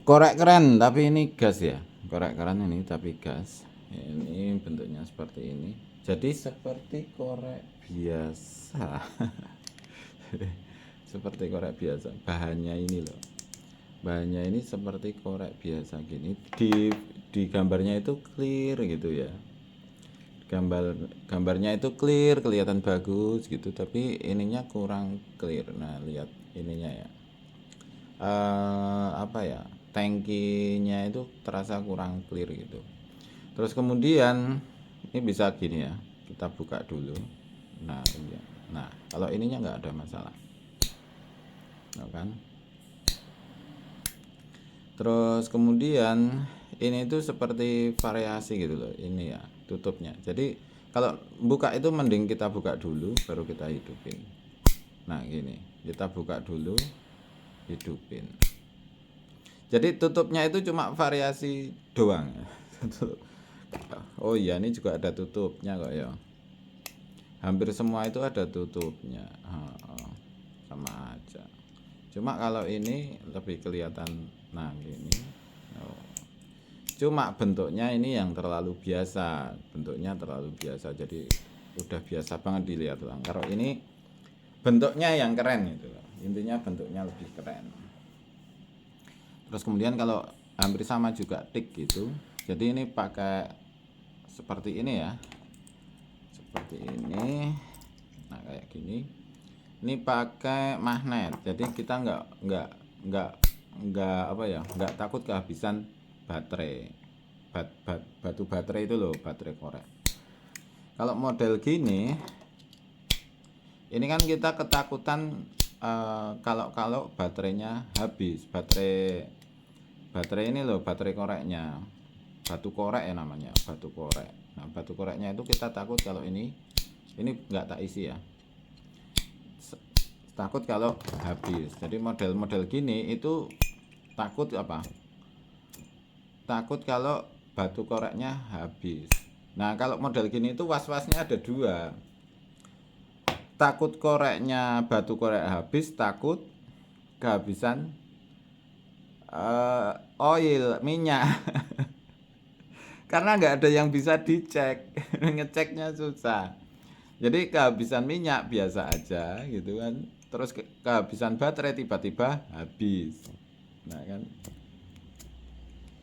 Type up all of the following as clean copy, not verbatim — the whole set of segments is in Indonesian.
Korek keren, tapi ini gas ya. Korek keren ini tapi gas. Ini bentuknya seperti ini. Jadi seperti korek biasa. Seperti korek biasa. Bahannya ini loh. Bahannya ini seperti korek biasa gini. Di gambarnya itu clear gitu ya. Gambarnya itu clear, kelihatan bagus gitu, tapi ininya kurang clear. Nah, lihat ininya ya. Apa ya, tangkinya itu terasa kurang clear gitu. Terus kemudian ini bisa gini ya, kita buka dulu. Nah ini ya. Nah kalau ininya nggak ada masalah, nah, kan. Terus kemudian ini itu seperti variasi gitu loh, ini ya tutupnya. Jadi kalau buka itu mending kita buka dulu baru kita hidupin. Nah gini, kita buka dulu, hidupin. Jadi tutupnya itu cuma variasi doang. Oh iya, ini juga ada tutupnya kok ya. Hampir semua itu ada tutupnya. Sama aja. Cuma kalau ini lebih kelihatan. Nah gini. Oh. Cuma bentuknya ini yang terlalu biasa. Bentuknya terlalu biasa. Jadi udah biasa banget dilihat lah. Kalau ini bentuknya yang keren gitu. Intinya bentuknya lebih keren. Terus kemudian kalau hampir sama juga tik gitu. Jadi ini pakai seperti ini ya. Seperti ini. Nah, kayak gini. Ini pakai magnet. Jadi kita nggak apa ya, nggak takut kehabisan baterai. Batu baterai itu loh, baterai korek. Kalau model gini, ini kan kita ketakutan kalau baterainya habis. Baterai ini loh, baterai koreknya, batu korek ya namanya, batu korek. Nah batu koreknya itu kita takut kalau ini nggak tak isi ya, takut kalau habis. Jadi model-model gini itu takut apa, takut kalau batu koreknya habis. Nah kalau model gini itu was-wasnya ada dua, takut koreknya, batu korek habis, takut kehabisan oil, minyak. Karena nggak ada yang bisa dicek. Ngeceknya susah. Jadi kehabisan minyak biasa aja gitu kan. Terus kehabisan baterai tiba-tiba habis. Nah kan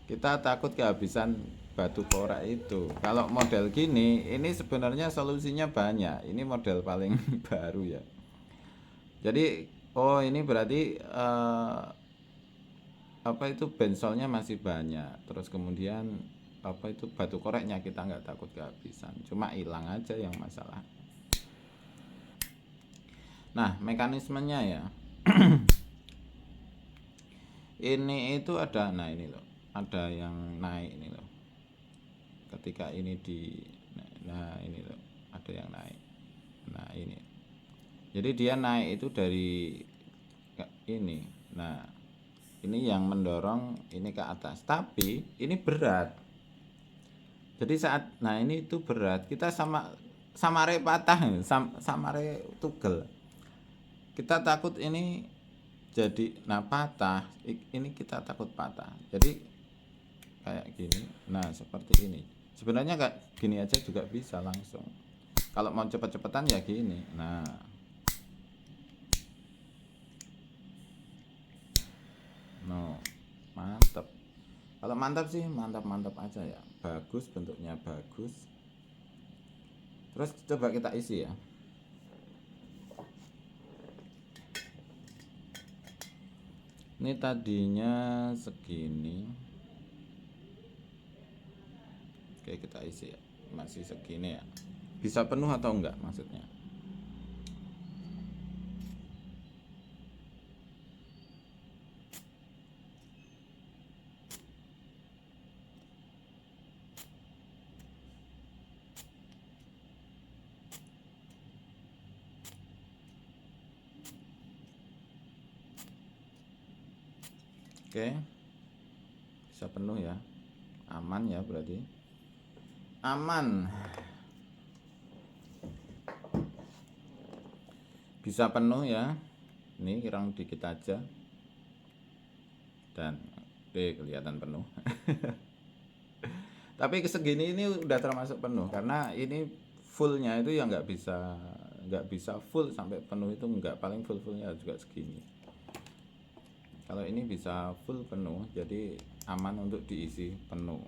kita takut kehabisan batu korek itu. Kalau model gini, ini sebenarnya solusinya banyak. Ini model paling baru ya. Jadi oh ini berarti apa itu bensolnya masih banyak. Terus kemudian apa itu batu koreknya kita nggak takut kehabisan, cuma hilang aja yang masalah. Nah mekanismenya ya. Ini itu ada, nah ini loh, ada yang naik ini loh. Ketika ini nah ini loh, ada yang naik. Nah ini, jadi dia naik itu dari ini. Nah ini yang mendorong ini ke atas, tapi ini berat. Jadi saat nah ini itu berat, kita samare patah, samare tugel. Kita takut ini jadi patah. Ini kita takut patah. Jadi kayak gini. Nah, seperti ini. Sebenarnya kayak gini aja juga bisa langsung. Kalau mau cepet-cepetan ya gini. Nah. No, mantap. Kalau mantap sih mantap-mantap aja ya. Bagus, bentuknya bagus. Terus coba kita isi ya. Ini tadinya segini. Oke, kita isi ya. Masih segini ya. Bisa penuh atau enggak maksudnya? Oke. Bisa penuh ya. Aman ya berarti. Aman. Bisa penuh ya. Ini kurang dikit aja. Dan kelihatan penuh. Tapi segini ini udah termasuk penuh karena ini fullnya itu ya nggak bisa full sampai penuh, itu nggak, paling fullnya juga segini. Kalau ini bisa full penuh, jadi aman untuk diisi penuh.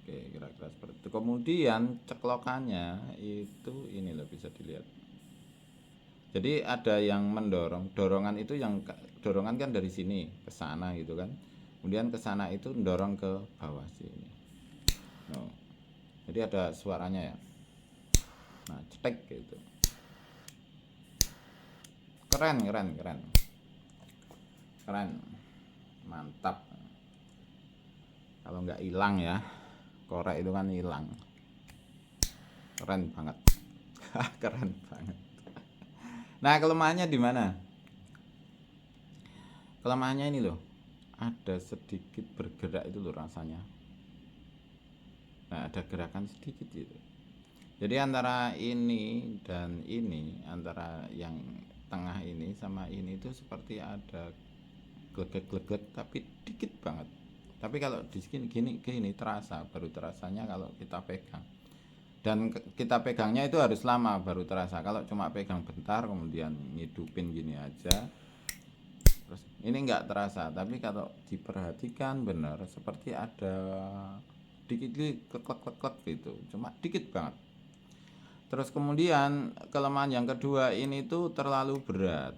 Oke, kira-kira seperti itu. Kemudian ceklokannya itu ini loh, bisa dilihat. Jadi ada yang mendorong, dorongan kan dari sini ke sana gitu kan. Kemudian ke sana itu mendorong ke bawah sini. No. Jadi ada suaranya ya. Nah, cetek gitu. Keren. Mantap. Kalau nggak hilang ya. Korek itu kan hilang. Keren banget. Keren banget. Nah, kelemahannya di mana? Kelemahannya ini loh. Ada sedikit bergerak itu loh rasanya. Nah, ada gerakan sedikit gitu. Jadi antara ini dan ini, antara yang tengah ini sama ini itu seperti ada glegek tapi dikit banget. Tapi kalau di sini gini terasa, baru terasanya kalau kita pegang. Dan kita pegangnya itu harus lama baru terasa. Kalau cuma pegang bentar kemudian ngidupin gini aja, terus ini nggak terasa. Tapi kalau diperhatikan benar, seperti ada dikit klek gitu, cuma dikit banget. Terus kemudian kelemahan yang kedua, ini tuh terlalu berat.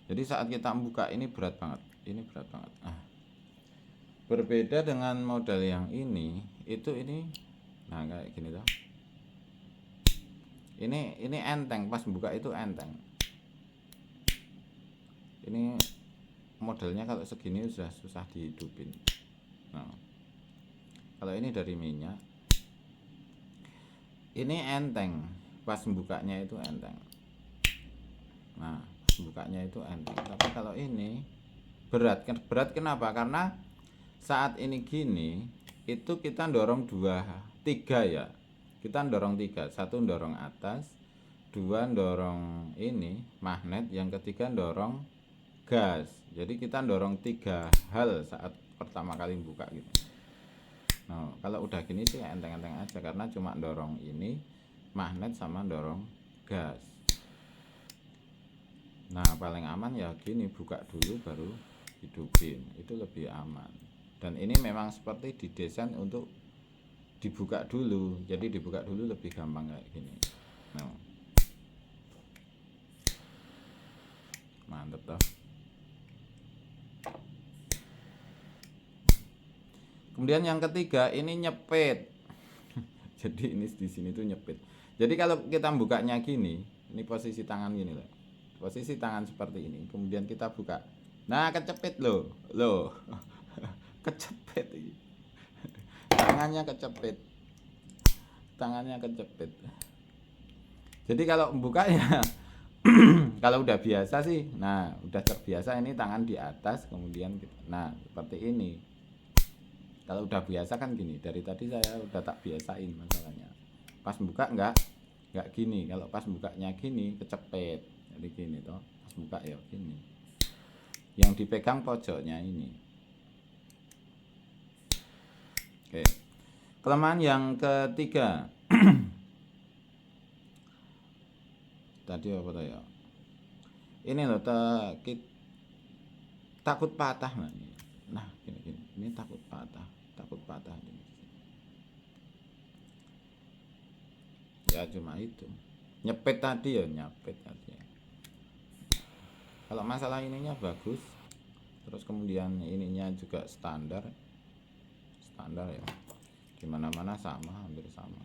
Jadi saat kita buka ini berat banget, berbeda dengan model yang ini nah kayak gini tuh. Ini enteng, pas buka itu enteng. Ini modelnya kalau segini sudah susah dihidupin. Nah, kalau ini dari minyak, ini enteng, pas bukanya itu enteng. Nah, bukanya itu enteng. Tapi kalau ini berat kenapa? Karena saat ini gini itu kita dorong 3 ya. Kita dorong 3, 1 dorong atas, 2 dorong ini magnet, yang ketiga dorong gas. Jadi kita dorong 3 hal saat pertama kali buka gitu. Nah, kalau udah gini sih enteng-enteng aja, karena cuma dorong ini magnet sama dorong gas. Nah, paling aman ya gini, buka dulu baru hidupin, itu lebih aman. Dan ini memang seperti didesain untuk dibuka dulu, jadi dibuka dulu lebih gampang kayak gini. Nah, mantep toh. Kemudian yang ketiga ini nyepit. Jadi ini di sini tuh nyepit. Jadi kalau kita bukanya gini, ini posisi tangan gini loh. Posisi tangan seperti ini, kemudian kita buka. Nah, kecepit loh. Kecepit. Tangannya kecepit. Jadi kalau bukanya kalau udah biasa sih, nah udah terbiasa ini tangan di atas, kemudian nah seperti ini. Kalau udah biasa kan gini, dari tadi saya udah tak biasain masalahnya. Pas buka nggak gini, kalau pas bukanya gini kecepet, jadi gini toh, pas buka ya gini. Yang dipegang pojoknya ini. Oke. Kelemahan yang ketiga. Tadi apa tadi ya? Ini loh, takut patah. Nah, gini. Ini takut patah ini. Ya cuma itu. Nyepet tadi. Kalau masalah ininya bagus. Terus kemudian ininya juga standar ya. Dimana-mana hampir sama.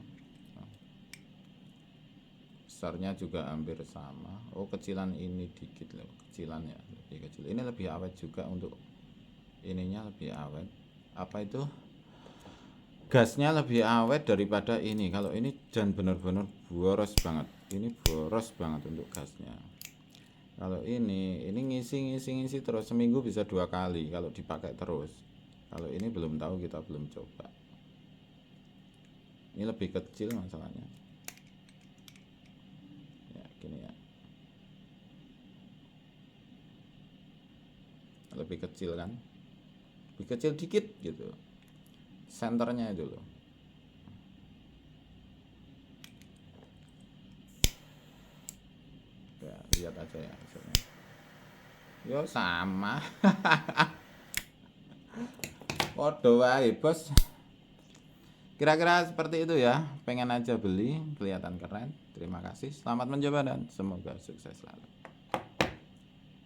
Besarnya juga hampir sama. Oh, kecilan ini dikit loh, kecilan ya, lebih kecil. Ini lebih awet juga, untuk ininya lebih awet. Apa itu? Gasnya lebih awet daripada ini. Kalau ini dan benar-benar boros banget. Ini boros banget untuk gasnya. Kalau ini ngisi terus, seminggu bisa 2 kali kalau dipakai terus. Kalau ini belum tahu, kita belum coba. Ini lebih kecil masalahnya. Ya, gini ya. lebih kecil kan, lebih kecil dikit gitu senternya itu loh. Ya, lihat aja ya hasilnya. Yo sama. Podo wae bos. Kira-kira seperti itu ya. Pengen aja beli, kelihatan keren. Terima kasih. Selamat mencoba dan semoga sukses selalu.